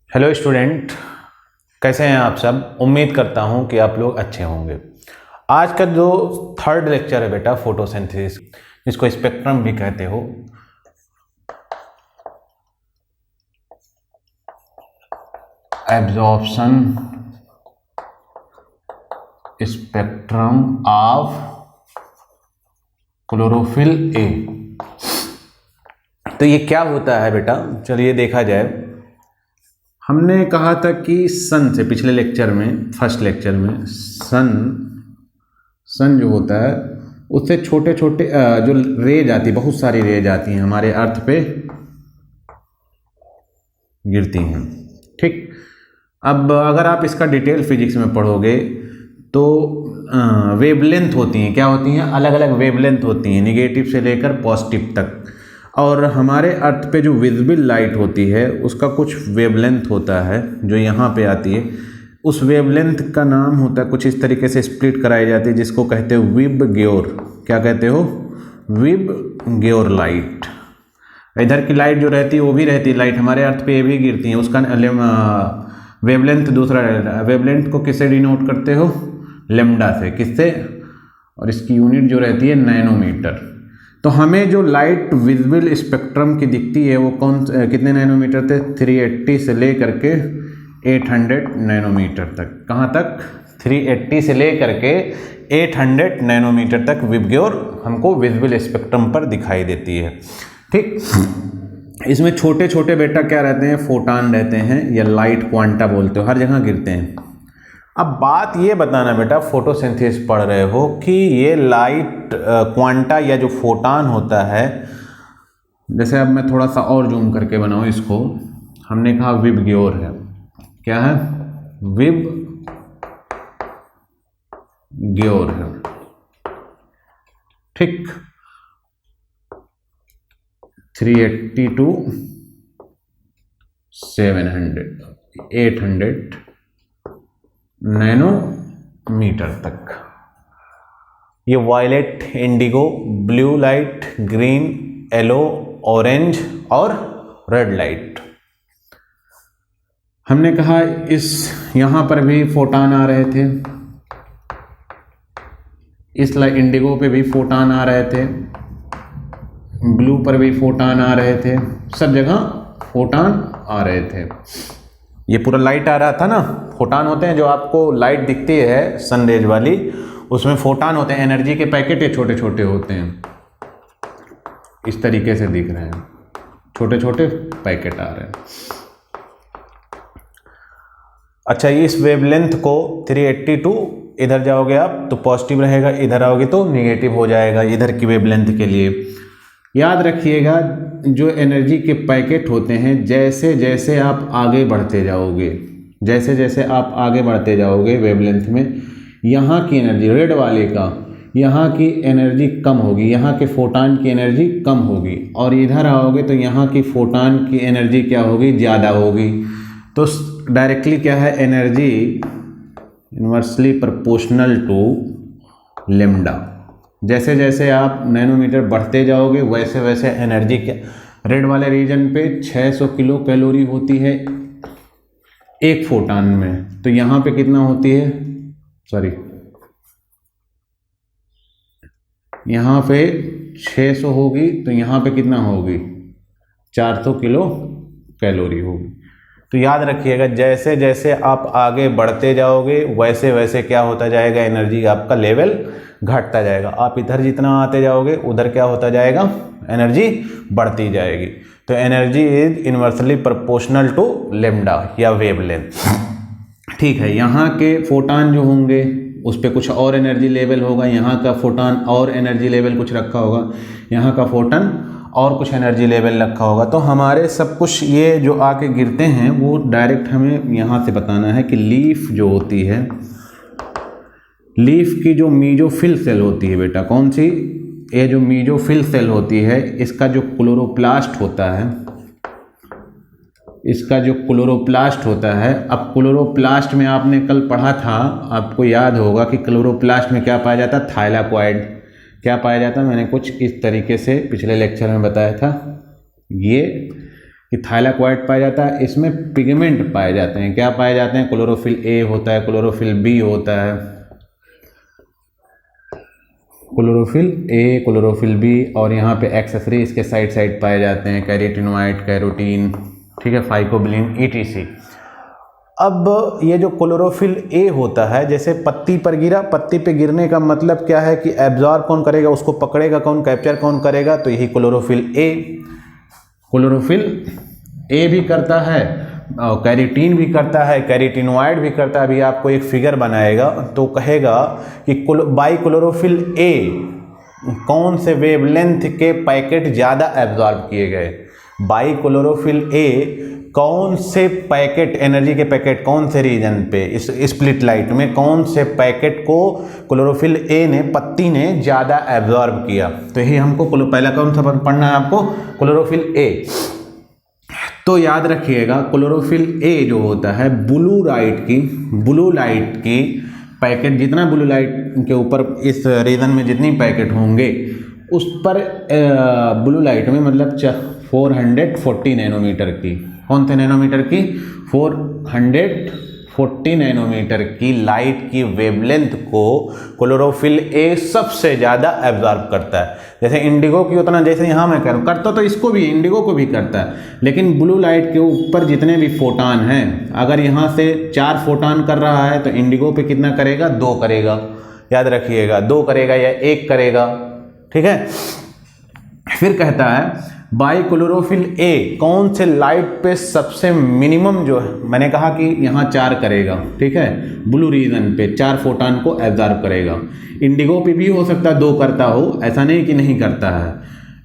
Hello student, कैसे हैं आप सब। उम्मीद करता हूं कि आप लोग अच्छे होंगे। आज का जो थर्ड लेक्चर है बेटा, फोटोसिंथेसिस, जिसको स्पेक्ट्रम भी कहते हो। Absorption spectrum of chlorophyll A. तो ये क्या होता है बेटा, चलिए देखा जाए। हमने कहा था कि सन से, पिछले लेक्चर में, फर्स्ट लेक्चर में, सन जो होता है उससे छोटे छोटे जो रेज आती, बहुत सारी रेज आती हैं हमारे अर्थ पे गिरती हैं। ठीक, अब अगर आप इसका डिटेल फिजिक्स में पढ़ोगे तो वेवलेंथ होती हैं। क्या होती हैं? अलग अलग वेवलेंथ होती हैं, निगेटिव से लेकर पॉजिटिव तक। और हमारे अर्थ पे जो विजिबल लाइट होती है उसका कुछ वेवलेंथ होता है जो यहाँ पे आती है। उस वेवलेंथ का नाम होता है, कुछ इस तरीके से स्प्लिट कराई जाती है, जिसको कहते हो विबग्योर। क्या कहते हो? VIBGYOR light. इधर की लाइट जो रहती है वो भी रहती है, लाइट हमारे अर्थ पे ये भी गिरती है, उसका वेवलेंथ दूसरा रहता है। वेवलेंथ को किससे डिनोट करते हो? लेम्डा से। किससे? और इसकी यूनिट जो रहती है नैनोमीटर। तो हमें जो लाइट विजिबल स्पेक्ट्रम की दिखती है वो कितने नैनोमीटर थे? 380 से ले करके 800 नैनोमीटर तक। कहाँ तक? 380 से ले करके 800 नैनोमीटर तक विबग्योर हमको विजिबल स्पेक्ट्रम पर दिखाई देती है। ठीक, इसमें छोटे छोटे बेटा क्या रहते हैं? फोटान रहते हैं, या लाइट क्वांटा बोलते हो, हर जगह गिरते हैं। अब बात ये बताना बेटा, फोटोसिंथेसिस पढ़ रहे हो, कि ये लाइट क्वांटा या जो फोटान होता है, जैसे अब मैं थोड़ा सा और जूम करके बनाऊं इसको। हमने कहा विबग्योर है। क्या है? विबग्योर है। ठीक, 380 to 700 800 नैनोमीटर तक। ये violet, indigo, blue light, green, yellow, orange और रेड लाइट। हमने कहा इस यहाँ पर भी फोटान आ रहे थे, इस इंडिगो पे भी फोटान आ रहे थे, ब्लू पर भी फोटान आ रहे थे, सब जगह फोटान आ रहे थे। ये पूरा लाइट आ रहा था ना। फोटान होते हैं, जो आपको लाइट दिखती है सनरेज वाली, उसमें फोटान होते हैं, एनर्जी के पैकेट ये छोटे छोटे होते हैं, इस तरीके से दिख रहे हैं, छोटे छोटे पैकेट आ रहे हैं। अच्छा, इस वेवलेंथ को 380 टू, इधर जाओगे आप तो पॉजिटिव रहेगा, इधर आओगे तो निगेटिव हो जाएगा, इधर की वेवलेंथ के लिए। याद रखिएगा, जो एनर्जी के पैकेट होते हैं, जैसे जैसे आप आगे बढ़ते जाओगे, जैसे जैसे आप आगे बढ़ते जाओगे वेवलेंथ में, यहाँ की एनर्जी, रेड वाले का, यहाँ की एनर्जी कम होगी, यहाँ के फोटान की एनर्जी कम होगी, और इधर आओगे तो यहाँ की फोटान की एनर्जी क्या होगी? ज़्यादा होगी। तो डायरेक्टली क्या है? Energy inversely proportional to lambda. जैसे जैसे आप नैनोमीटर बढ़ते जाओगे वैसे वैसे एनर्जी क्या, रेड वाले रीजन पे 600 किलो कैलोरी होती है एक फोटान में, तो यहाँ पे कितना होती है? सॉरी, यहाँ पे 600 होगी, तो यहाँ पे कितना होगी? 400 किलो कैलोरी होगी। तो याद रखिएगा, जैसे जैसे आप आगे बढ़ते जाओगे वैसे वैसे क्या होता जाएगा? एनर्जी आपका लेवल घटता जाएगा। आप इधर जितना आते जाओगे उधर क्या होता जाएगा? एनर्जी बढ़ती जाएगी। तो energy is inversely proportional to lambda या वेवलेंथ। ठीक है, यहाँ के फोटान जो होंगे उस पर कुछ और एनर्जी लेवल होगा, यहाँ का फोटान और एनर्जी लेवल कुछ रखा होगा, यहाँ का फोटन और कुछ एनर्जी लेवल रखा होगा। तो हमारे सब कुछ ये जो आके गिरते हैं वो डायरेक्ट हमें यहाँ से बताना है कि लीफ जो होती है, लीफ की जो मीजोफिल सेल होती है बेटा, कौन सी? ये जो मीजोफिल सेल होती है, इसका जो क्लोरोप्लास्ट होता है, इसका जो क्लोरोप्लास्ट होता है। अब क्लोरोप्लास्ट में आपने कल पढ़ा था, आपको याद होगा कि क्लोरोप्लास्ट में क्या पाया जाता? थाइलाकोइड। क्या पाया जाता? मैंने कुछ इस तरीके से पिछले लेक्चर में बताया था। ये कि थाइलाकोइड पाया जाता है, इसमें पिगमेंट पाए जाते हैं। क्या पाए जाते हैं? क्लोरोफिल ए होता है, क्लोरोफिल बी होता है, क्लोरोफिल ए, क्लोरोफिल बी, और यहाँ पे एक्सेसरी इसके साइड साइड पाए जाते हैं, कैरोटीनॉइड, कैरोटीन, ठीक है, फाइकोबिलिन, ईटीसी। अब ये जो क्लोरोफिल ए होता है, जैसे पत्ती पर गिरा, पत्ती पे गिरने का मतलब क्या है कि एब्जॉर्ब कौन करेगा, उसको पकड़ेगा कौन, कैप्चर कौन करेगा, तो यही क्लोरोफिल ए। क्लोरोफिल ए भी करता है और कैरोटीन भी करता है, कैरोटीनॉइड भी करता है। अभी आपको एक फिगर बनाएगा तो कहेगा कि बाई क्लोरोफिल ए कौन से वेवलेंथ के पैकेट ज़्यादा एब्जॉर्ब किए गए। बाई क्लोरोफिल ए कौन से पैकेट, एनर्जी के पैकेट कौन से रीजन पे, इस स्प्लिट लाइट में कौन से पैकेट को क्लोरोफिल ए ने, पत्ती ने ज़्यादा एब्जॉर्ब किया। तो यही हमको पहला कौन सा पढ़ना है आपको, क्लोरोफिल ए। तो याद रखिएगा क्लोरोफिल ए जो होता है ब्लू लाइट की पैकेट, जितना ब्लू लाइट के ऊपर इस रीजन में जितनी पैकेट होंगे उस पर ब्लू लाइट में मतलब 440 नैनोमीटर की, कौन से नैनोमीटर की, 440 नैनोमीटर की लाइट की वेवलेंथ को क्लोरोफिल ए सबसे ज़्यादा एब्जॉर्ब करता है। जैसे इंडिगो की उतना, जैसे यहाँ मैं कह रहा हूँ, करता तो इसको भी, इंडिगो को भी करता है, लेकिन ब्लू लाइट के ऊपर जितने भी फोटान हैं, अगर यहाँ से 4 फोटान कर रहा है तो इंडिगो पे कितना करेगा, 2 करेगा। याद रखिएगा 2 करेगा या 1 करेगा, ठीक है। फिर कहता है बाई क्लोरोफिल ए कौन से लाइट पे सबसे मिनिमम जो है, मैंने कहा कि यहाँ 4 करेगा, ठीक है, ब्लू रीजन पे 4 फोटान को एब्जॉर्ब करेगा। इंडिगो पे भी हो सकता है 2 करता हो, ऐसा नहीं कि नहीं करता है,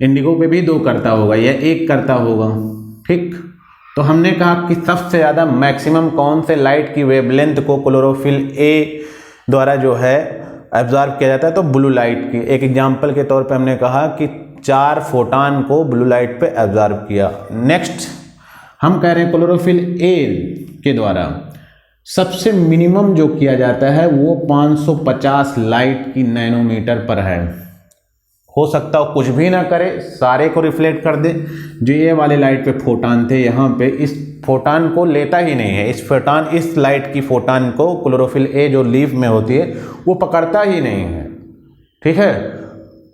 इंडिगो पे भी 2 करता होगा या 1 करता होगा, ठीक। तो हमने कहा कि सबसे ज़्यादा मैक्सिमम कौन से लाइट की वेवलेंथ को क्लोरोफिल ए द्वारा जो है एब्जॉर्ब किया जाता है, तो ब्लू लाइट की। एक एग्जाम्पल के तौर पे हमने कहा कि 4 फोटान को ब्लू लाइट पे एब्जॉर्ब किया। नेक्स्ट हम कह रहे हैं क्लोरोफिल ए के द्वारा सबसे मिनिमम जो किया जाता है वो 550 लाइट की नैनोमीटर पर है। हो सकता हो कुछ भी ना करे, सारे को रिफ्लेक्ट कर दे। जो ये वाले लाइट पे फोटान थे, यहाँ पे इस फोटान को लेता ही नहीं है, इस लाइट की फोटान को क्लोरोफिल ए जो लीफ में होती है वो पकड़ता ही नहीं है, ठीक है।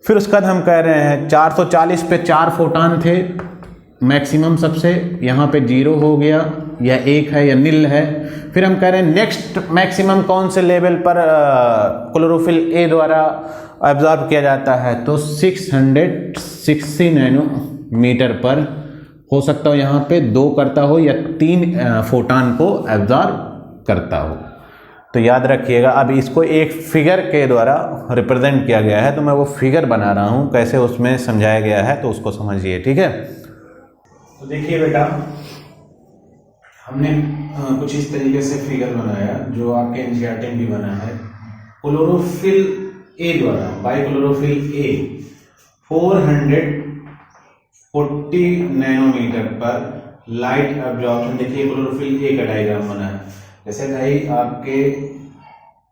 फिर उसके बाद हम कह रहे हैं 440 पे 4 फोटान थे मैक्सिमम सबसे, यहाँ पे 0 हो गया या 1 है या नील है। फिर हम कह रहे हैं नेक्स्ट मैक्सिमम कौन से लेवल पर क्लोरोफिल ए द्वारा एब्जॉर्ब किया जाता है, तो 660 नैनोमीटर पर हो सकता हो यहाँ पे 2 करता हो या 3 फोटान को एब्जॉर्ब करता हो। तो याद रखिएगा। अब इसको एक फिगर के द्वारा रिप्रेजेंट किया गया है, तो मैं वो फिगर बना रहा हूँ, कैसे उसमें समझाया गया है तो उसको समझिए, ठीक है। तो देखिए बेटा, हमने कुछ इस तरीके से फिगर बनाया जो आपके एनसीईआरटी में भी बना है। क्लोरोफिल ए द्वारा, बाई क्लोरोफिल ए 440 नैनोमीटर पर लाइट एब्जॉर्प्शन, देखिए क्लोरोफिल ए का डायग्राम बना है। जैसे भाई आपके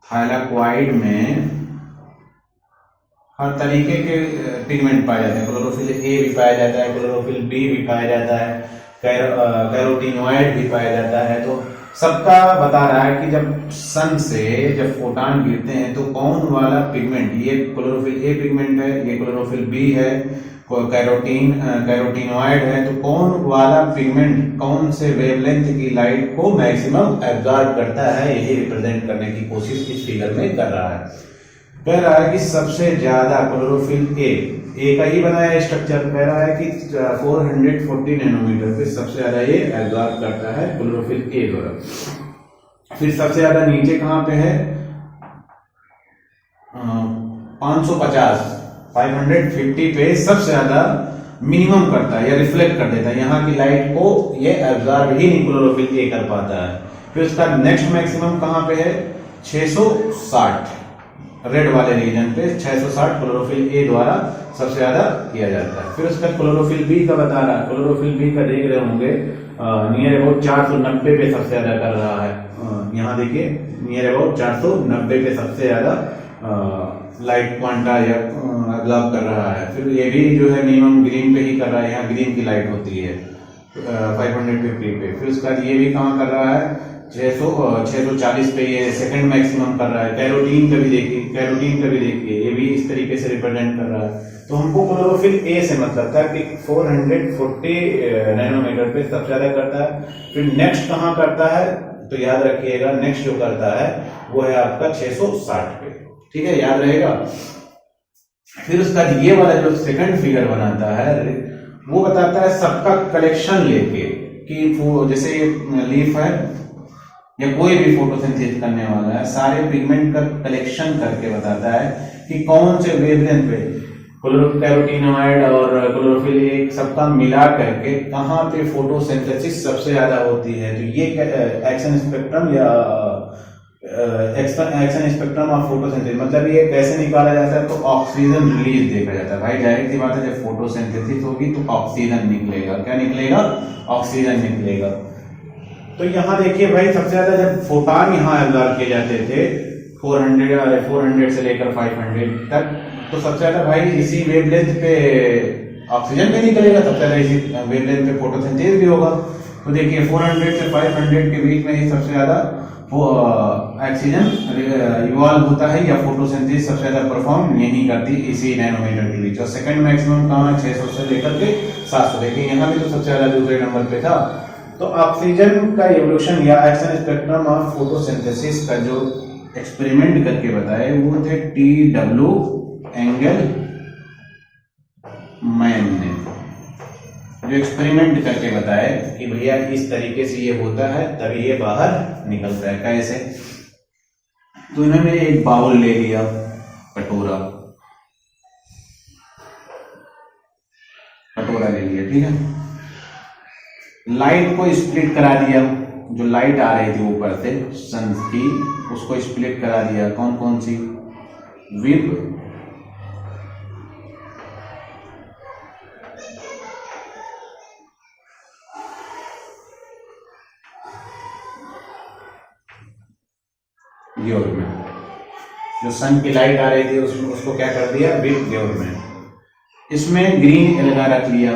थाइलाकोइड में हर तरीके के पिगमेंट पाए जाते हैं, क्लोरोफिल ए भी पाया जाता है, क्लोरोफिल बी भी पाया जाता है, कैरोटीनॉइड भी पाया जाता है। तो सबका बता रहा है कि जब सन से जब फोटान गिरते हैं तो कौन वाला पिगमेंट, ये क्लोरोफिल ए पिगमेंट है, ये क्लोरोफिल बी है, कैरोटीनॉइड है, तो कौन वाला पिगमेंट कौन से वेवलेंथ की लाइट को मैक्सिमम एब्जॉर्ब करता है, यही रिप्रेजेंट करने की कोशिश इस फिगर में कर रहा है। कह रहा है कि सबसे ज्यादा क्लोरोफिल ए का ही बनाया स्ट्रक्चर, कह रहा है कि 440 नैनोमीटर पे सबसे ज्यादा ये एब्जॉर्ब करता है क्लोरोफिल ए द्वारा। फिर सबसे ज्यादा नीचे कहां पे है, 550 पे सबसे ज्यादा मिनिमम करता है या रिफ्लेक्ट कर देता है, यहाँ की लाइट को ये एब्जॉर्ब ही नहीं क्लोरोफिल ए कर पाता है। फिर उसका नेक्स्ट मैक्सिमम कहां पे है, 660, रेड वाले रीजन पे 660 क्लोरोफिल ए द्वारा सबसे ज्यादा किया जाता है। फिर उसका क्लोरोफिल बी का बता रहा है, क्लोरोफिल बी का देख रहे होंगे नियर अबाउट 490 पे सबसे ज्यादा कर रहा है। यहाँ देखिए नियर अबाउट 490 पे सबसे ज्यादा लाइट क्वांटा या एब्जॉर्ब कर रहा है। फिर ये भी जो है मिनिमम ग्रीन पे ही कर रहा है, यहाँ ग्रीन की लाइट होती है, 550 पे। फिर उसके बाद ये भी कहाँ कर रहा है 640 पे, ये सेकंड मैक्सिमम कर रहा है। कैरोटीन का भी देखिए ये भी इस तरीके से रिप्रेजेंट कर रहा है। तो हमको क्लोरोफिल ए से मतलब था कि 440 नैनोमीटर पे सबसे ज्यादा करता है। फिर नेक्स्ट कहाँ करता है तो याद रखिएगा, नेक्स्ट जो करता है वो है आपका 660 पे, ठीक है, याद रहेगा। फिर उसका ये वाला जो सेकंड फिगर बनाता है वो बताता है सबका कलेक्शन लेके कि जैसे लीफ है या कोई भी फोटोसिंथेसिस करने वाला है, सारे पिगमेंट का कलेक्शन करके बताता है कि कौन से वेवलेंथ पे कैरोटीनॉइड और क्लोरोफिल एक सबका मिला करके कहाँ पे फोटोसिंथेसिस सबसे ज्यादा होती है। तो ये एक्शन स्पेक्ट्रम या एक्शन स्पेक्ट्रम ऑफ फोटोसिंथेसिस मतलब ये कैसे निकाला जाता है, तो ऑक्सीजन रिलीज देखा जाता है। भाई जाहिर सी बात है, जब फोटोसिंथेसिस होगी तो ऑक्सीजन निकलेगा। क्या निकलेगा? ऑक्सीजन निकलेगा। तो यहाँ देखिए भाई, सबसे ज्यादा जब फोटॉन यहाँ एब्जॉर्ब किए जाते थे 400 से लेकर 500 तक, तो सबसे ज्यादा भाई इसी वेवलेंथ पे ऑक्सीजन भी निकलेगा, सबसे ज्यादा इसी वेवलेंथ पे फोटोसिंथेसिस भी होगा। तो देखिए 400 से 500 के बीच में ही सबसे ज्यादा ऑक्सीजन इवॉल्व होता है या फोटोसिंथेसिस सबसे ज्यादा परफॉर्म यही करती इसी नैनोमीटर के बीच। और सेकंड मैक्सिमम कहाँ है 600 से लेकर के 700। देखिए यहाँ भी तो सबसे ज्यादा दूसरे नंबर पे था। तो ऑक्सीजन का एवोल्यूशन या एक्शन स्पेक्ट्रम ऑफ फोटोसिंथेसिस का जो एक्सपेरिमेंट करके बताए वो थे TW एंगलमैन ने, जो एक्सपेरिमेंट करके बताए कि भैया इस तरीके से ये होता है तभी ये बाहर निकलता है। कैसे? तो इन्होंने एक बाउल ले लिया, कटोरा ले लिया, ठीक है। लाइट को स्प्लिट करा दिया, जो लाइट आ रही थी ऊपर से सन की उसको स्प्लिट करा दिया। कौन कौन सी? विब, ग्योर में। जो सन की लाइट आ रही थी उसको क्या कर दिया? विब ग्योर में। इसमें ग्रीन एल्गा रख लिया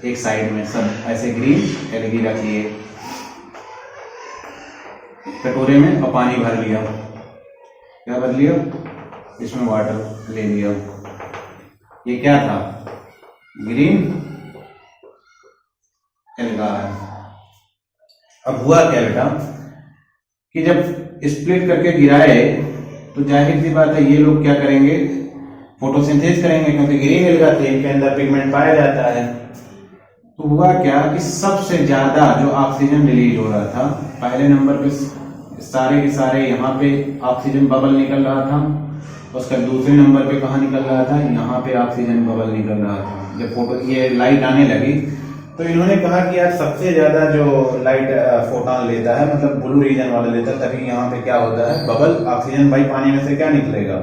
एक साइड में, सब ऐसे ग्रीन एल्गी रख लिए कटोरे में और पानी भर लिया। क्या भर लिया? इसमें वाटर ले लिया। ये क्या था? ग्रीन एल्गा है। अब हुआ क्या बेटा कि जब स्प्लिट करके गिराए तो जाहिर सी बात है ये लोग क्या करेंगे? फोटोसिंथेसिस करेंगे, क्योंकि ग्रीन एल्गा थे इनके अंदर पिगमेंट पाया जाता है। तो हुआ क्या कि सबसे ज्यादा जो ऑक्सीजन रिलीज हो रहा था, पहले नंबर पे सारे के सारे यहाँ पे ऑक्सीजन बबल निकल रहा था। उसका दूसरे नंबर पे कहाँ निकल रहा था? यहाँ पे ऑक्सीजन बबल निकल रहा था। जब ये लाइट आने लगी तो इन्होंने कहा कि यार सबसे ज्यादा जो लाइट फोटॉन लेता है, मतलब ब्लू रीजन वाला लेता है, तभी यहाँ पे क्या होता है? बबल। ऑक्सीजन भाई पानी में से क्या निकलेगा?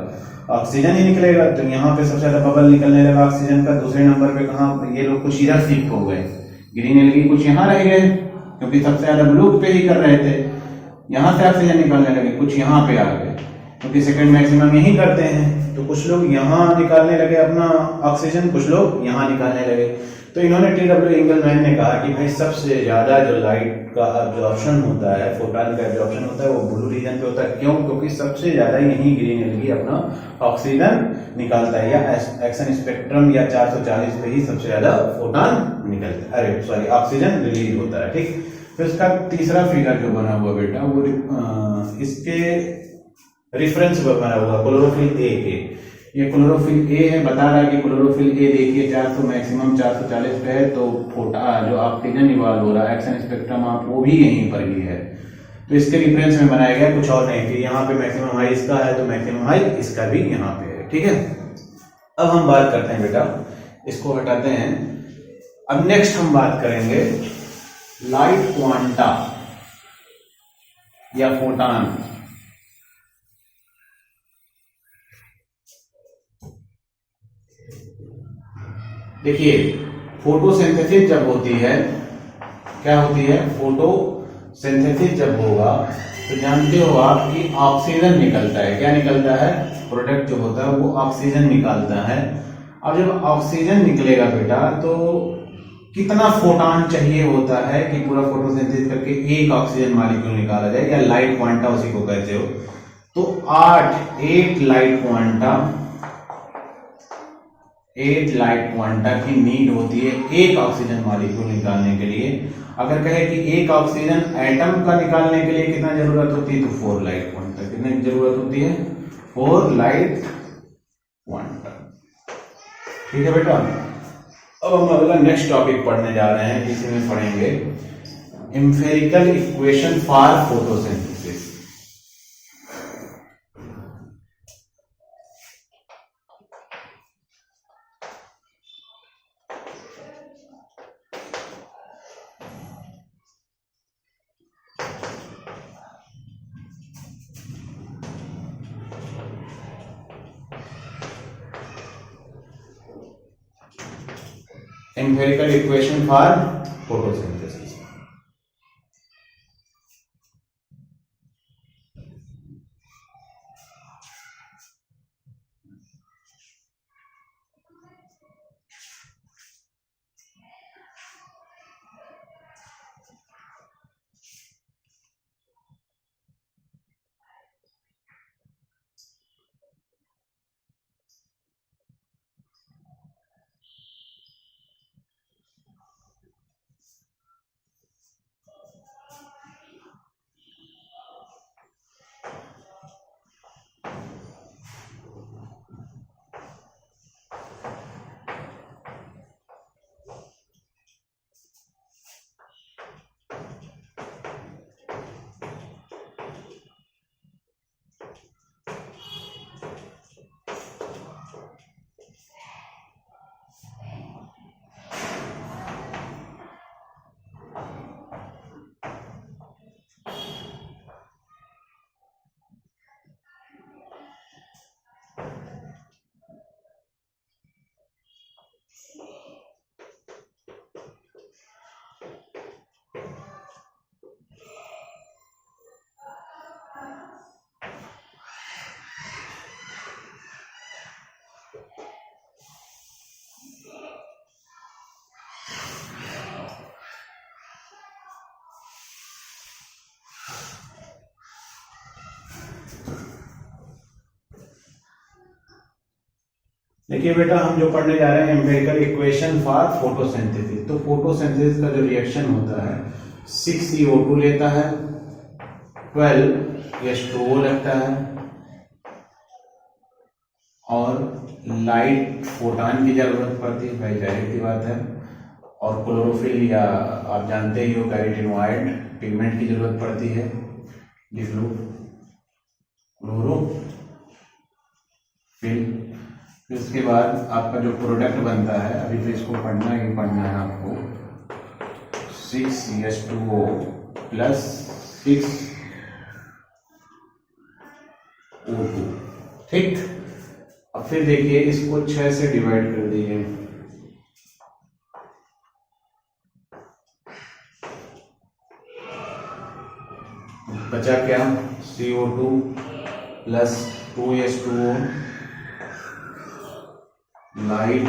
ऑक्सीजन ही निकलेगा। तो यहाँ पे सबसे ज्यादा बबल निकलने लगा ऑक्सीजन का। दूसरे नंबर पे कहाँ? ये लोग कुछ इधर शिफ्ट हो गए, ग्रीन एल्गी कुछ यहाँ रह गए, क्योंकि सबसे ज्यादा ब्लू पे ही कर रहे थे। यहाँ से ऑक्सीजन निकालने लगे, कुछ यहाँ पे आ गए, क्योंकि सेकंड मैक्सिमम यही करते हैं। तो कुछ लोग यहाँ निकालने लगे अपना ऑक्सीजन, कुछ लोग यहाँ निकालने लगे। तो इन्होंने TW एंगलमैन ने कहा कि भाई सबसे ज्यादा जो लाइट का अब्जॉर्प्शन होता है, फोटॉन का अब्जॉर्प्शन होता है, वो ब्लू रीजन पे होता है। क्यों? क्योंकि सबसे ज्यादा यही ग्रीन एल्गी अपना ऑक्सीजन निकालता है, या एक्शन स्पेक्ट्रम या 440 पे ही सबसे ज्यादा फोटॉन निकलता है, अरे सॉरी ऑक्सीजन रिलीज होता है, ठीक। फिर उसका तीसरा फिगर जो बना हुआ बेटा वो इसके रिफरेंस पर बना हुआ क्लोरोफिल ए के। ये क्लोरोफिल ए है, बता रहा है कि क्लोरोफिल ए देखिए 400 मैक्सिमम 440 पे है, तो जो ऑक्सीजन इवॉल्व हो रहा है एक्शन स्पेक्ट्रम आप वो भी यहीं पर ही है। तो इसके रिफरेंस में बनाया गया, कुछ और नहीं कि यहाँ पे मैक्सिमम हाई इसका है तो मैक्सिमम हाई इसका भी यहाँ पे है, ठीक है। अब हम बात करते हैं बेटा, इसको हटाते हैं। अब नेक्स्ट हम बात करेंगे लाइट क्वांटा या फोटॉन। देखिए फोटोसिंथेसिस जब होती है, क्या होती है? फोटोसिंथेसिस जब होगा तो जानते हो आप कि ऑक्सीजन निकलता है। क्या निकलता है? प्रोडक्ट जो होता है वो ऑक्सीजन निकालता है। अब जब ऑक्सीजन निकलेगा बेटा तो कितना फोटॉन चाहिए होता है कि पूरा फोटोसिंथेसिस करके एक ऑक्सीजन मॉलिक्यूल निकाला जाए, या लाइट क्वांटा उसी को कहते हो। तो 8 लाइट क्वांटा की नीड होती है एक ऑक्सीजन मॉलिक्यूल निकालने के लिए। अगर कहे कि एक ऑक्सीजन एटम का निकालने के लिए कितना जरूरत होती है, तो 4 लाइट क्वांटा। कितनी जरूरत होती है? 4 लाइट क्वांटा। ठीक है बेटा, अब हम अगला नेक्स्ट टॉपिक पढ़ने जा रहे हैं, जिसमें पढ़ेंगे empirical equation for photosynthesis. empirical equation for photosynthesis। देखिए बेटा, हम जो पढ़ने जा रहे हैं एम्पिरिकल इक्वेशन फॉर फोटोसिंथेसिस। तो फोटोसिंथेसिस का जो रिएक्शन होता है, 6CO2 लेता है, 12H2O लगता है, और लाइट फोटॉन की जरूरत पड़ती है, भाई जाहिर सी बात है। और क्लोरोफिल, या आप जानते ही हो कैरोटीनॉइड पिगमेंट की जरूरत पड़ती है, लिख लो क्लोरोफिल। फिर उसके बाद आपका जो प्रोडक्ट बनता है, अभी तो इसको पढ़ना ही पढ़ना है आपको, 6H2O प्लस 6O2। ठीक, अब फिर देखिए इसको 6 से डिवाइड कर दीजिए, बचा क्या? CO2 प्लस 2H2O, लाइट,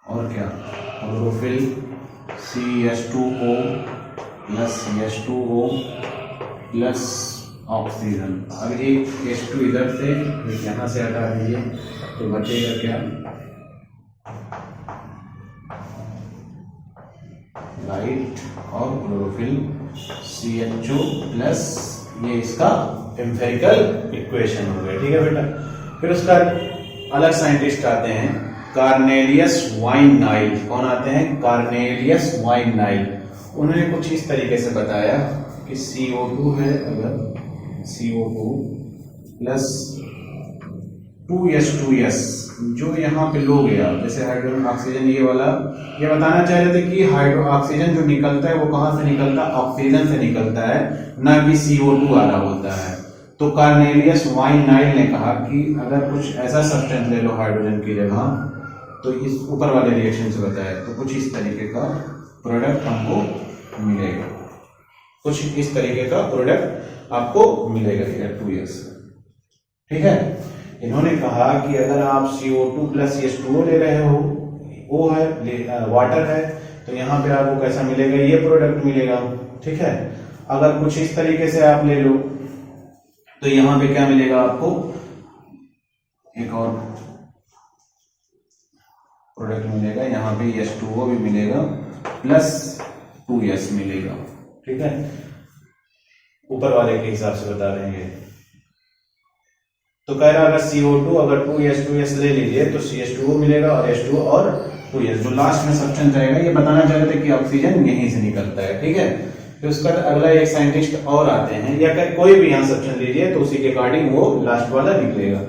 और क्या? Chlorophyll, CH2O plus CH2O plus oxygen. अब एक H2 इधर से, एक यहाँ से हटा दीजिए, तो बचेगा क्या? लाइट और क्लोरोफिल, CH2 प्लस, ये इसका एम्पिरिकल इक्वेशन हो गया। ठीक है बेटा, फिर उसका अलग साइंटिस्ट आते हैं, कार्नेलियस वाइन-नाइल। कौन आते हैं? Cornelius wine-Nile. उन्होंने कुछ इस तरीके से बताया कि CO2 है, अगर CO2 प्लस 2H2S, जो यहाँ पे लो गया, जैसे हाइड्रोजन ऑक्सीजन ये वाला, ये बताना चाह रहे थे कि हाइड्रो ऑक्सीजन जो निकलता है वो कहाँ से निकलता है? ऑक्सीजन से निकलता है, ना कि CO2 आ रहा होता है। तो कार्नेलियस वाइन-नाइल ने कहा कि अगर कुछ ऐसा सब्सटेंस ले लो हाइड्रोजन की जगह, तो इस ऊपर वाले रिएक्शन से बताया, तो कुछ इस तरीके का प्रोडक्ट हमको मिलेगा, कुछ इस तरीके का प्रोडक्ट आपको मिलेगा 2S। ठीक है, इन्होंने कहा कि अगर आप CO2 प्लस H2O ले रहे हो, O है, वाटर है, तो यहाँ पे आपको कैसा मिलेगा, ये प्रोडक्ट मिलेगा। ठीक है, अगर कुछ इस तरीके से आप ले लो तो यहाँ पे क्या मिलेगा आपको, एक और प्रोडक्ट मिलेगा, यहाँ पे H2O भी मिलेगा प्लस 2S मिलेगा। ठीक है, ऊपर वाले के हिसाब से बता रहे हैं। तो कह रहा अगर CO2 अगर 2S ले लीजिए तो CH2O मिलेगा और H2O और 2S, जो लास्ट में सब्सटेंस रहेगा। ये बताना चाह रहे थे कि ऑक्सीजन यहीं से निकलता है। ठीक है, फिर उसका अगला एक साइंटिस्ट और आते हैं, या फिर कोई भी यहाँ सब्सटेंस लीजिए तो उसी के अकॉर्डिंग वो लास्ट वाला निकलेगा।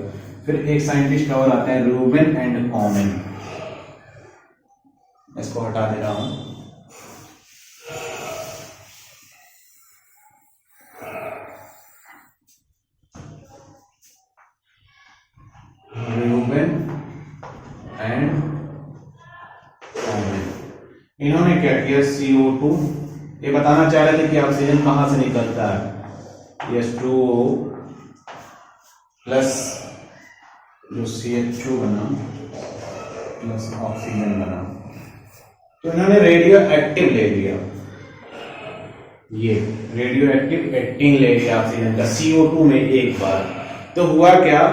फिर एक साइंटिस्ट और आते हैं, रूबेन एंड कॉमन। इसको हटा दे रहा हूं। रूबेन एंड कॉमन, इन्होंने क्या किया, CO2, ये बताना चाह रहे थे कि ऑक्सीजन कहां से निकलता है, H2O प्लस जो CH2 बना प्लस ऑक्सीजन बना, तो इन्होंने रेडियो एक्टिव ले लिया, ये रेडियो एक्टिव एक्टिंग ले लिया ऑक्सीजन का CO2 में एक बार। तो हुआ क्या,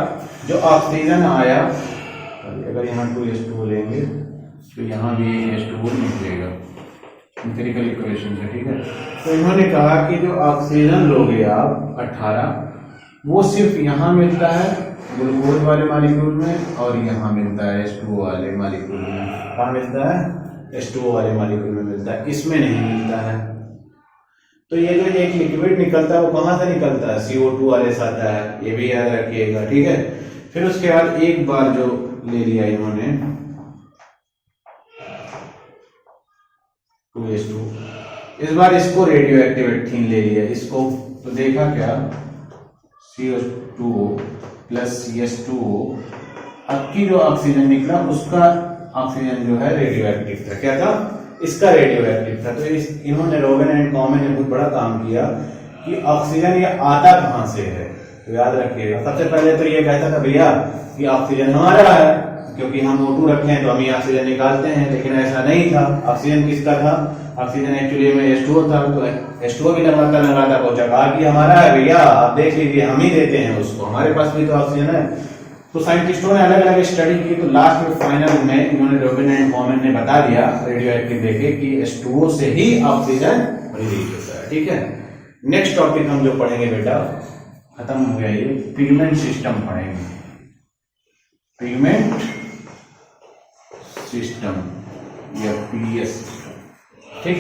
जो ऑक्सीजन आया, अगर यहाँ 2H2O लेंगे तो यहाँ भी H2O निकलेगा, एम्पिरिकल इक्वेशन से। ठीक है, तो इन्होंने कहा कि जो ऑक्सीजन लोगे आप 18, वो सिर्फ यहाँ मिलता है ग्लूकोज वाले मॉलिक्यूल में, और यहाँ मिलता है H2O वाले मॉलिक्यूल में। कहाँ मिलता है, H2O वाले मॉलिक्यूल में मिलता है, इसमें नहीं मिलता है। तो ये जो एक लिक्विड निकलता है वो कहाँ से निकलता है, CO2 वाले से आता है, ये भी याद रखिएगा। ठीक है, फिर उसके बाद एक बार जो ले लिया इन्होंने 2H2, इस बार इसको रेडियो एक्टिव एक्टिन ले लिया इसको, तो देखा क्या, CO2O प्लस CH2O, अब की जो ऑक्सीजन निकला उसका ऑक्सीजन जो है रेडियो एक्टिव था। क्या था, इसका रेडियो एक्टिव था। तो इन्होंने रोबेन एंड कॉमन ने बहुत बड़ा काम किया कि ऑक्सीजन ये आता कहां से है। तो याद रखिएगा, सबसे पहले तो ये कहता था भैया कि ऑक्सीजन हमारा है, क्योंकि हम O2 रखे हैं तो हम ही ऑक्सीजन निकालते हैं, लेकिन ऐसा नहीं था। ऑक्सीजन किसका था, ऑक्सीजन एक्चुअली में H2O था, तो H2O भी लगाता पहुंचा, कहा कि हमारा है भैया, आप देख लीजिए, हम ही देते हैं उसको, हमारे पास भी तो ऑक्सीजन है। तो साइंटिस्टों ने अलग अलग स्टडी की, तो लास्ट में फाइनल में इन्होंने रोबेन एंड कॉमन ने बता दिया रेडियो एक्टिव देखे कि H2O से ही ऑक्सीजन रिलीज होता है। ठीक है, नेक्स्ट टॉपिक हम जो पढ़ेंगे बेटा, खत्म हो गया ये, पिगमेंट सिस्टम पढ़ेंगे, पिगमेंट सिस्टम या PS। ठीक।